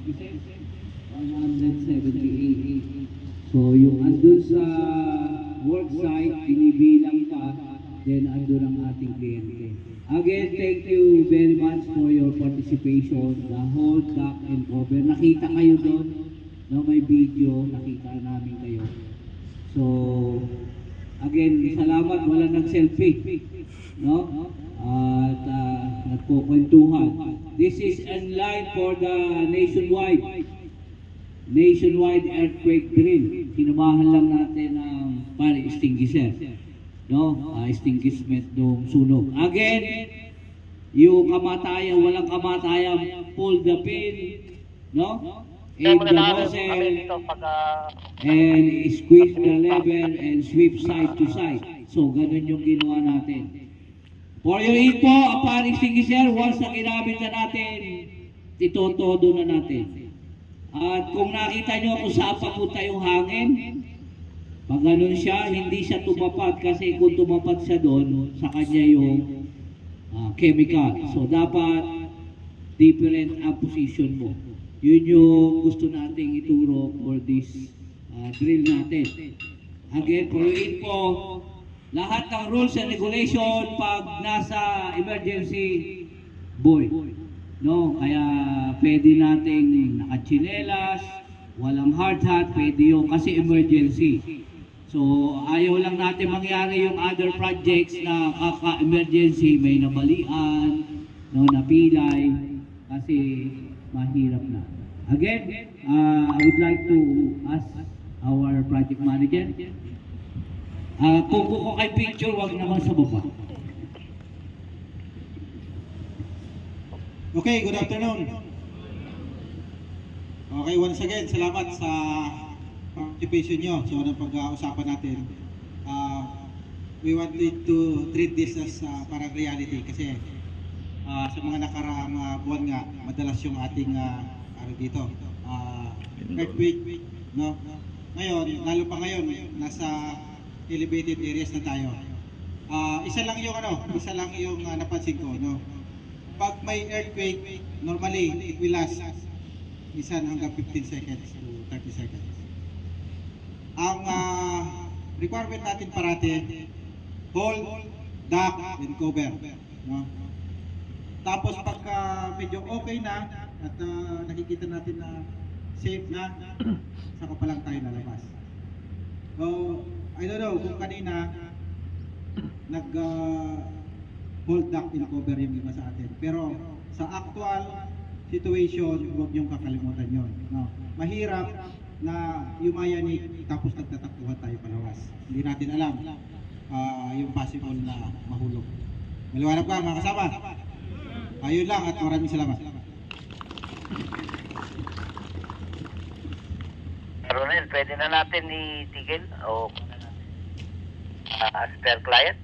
178. So yung andun sa work site, binibilang pa, then andun ang ating kliyente. Again, thank you very much for your participation. The whole dock and cover. Nakita kayo doon, no, may video, nakita namin kayo. So, again, salamat, wala nag-selfie, no? At nagkukwentuhan. This is in line for the nationwide earthquake drill. Sinumahan lang natin ang fire extinguisher, no? Extinguishment ng sunog. Again, yung kamatayan, walang kamatayan, pull the pin, no? In the nozzle, and squeeze the lever and sweep side to side. So, ganun yung ginawa natin. For your info, ang fire extinguisher, once na ginamit na natin, itotodo na natin. At kung nakita nyo kung saan papunta yung hangin, pag ganun siya, hindi siya tumapat kasi kung tumapat siya doon, sa kanya yung chemical. So dapat different ang position mo. Yun yung gusto nating ituro for this drill natin. Again, for your info, lahat ng rules and regulation pag nasa emergency buoy. No, kaya pwede nating nakachinelas, walang hard hat, pwede yung kasi emergency. So ayaw lang natin mangyari yung other projects na kaka-emergency, may nabalian, no, napilay, kasi mahirap na. Again, I would like to ask our project manager. Kung ko kay picture, wag naman sa baba. Okay, good afternoon. Okay, once again, salamat sa participation nyo sa unang pag-uusapan natin. We wanted to treat this as parang reality kasi sa mga nakaraang buwan nga, madalas yung ating dito, earthquake, no? Ngayon, lalo pa ngayon, nasa elevated areas na tayo. Isa lang yung napansin ko, no? Pag may earthquake, normally it will last minsan hanggang 15 seconds to 30 seconds. Ang requirement natin parati, hold, duck, and cover. No? Tapos pagka medyo okay na at nakikita natin na safe na, saka pa lang tayo lalabas. So, I don't know kung kanina hold duck and cover yung iba sa atin. Pero sa actual situation, huwag niyong kakalimutan yun. No? Mahirap na yumayanig tapos nagtatakbuhan tayo palawas. Hindi natin alam yung possible na mahulog. Maliwanag ba mga kasama? Ayun lang at maraming salamat. Ronel, pwede na natin itigil o as per client?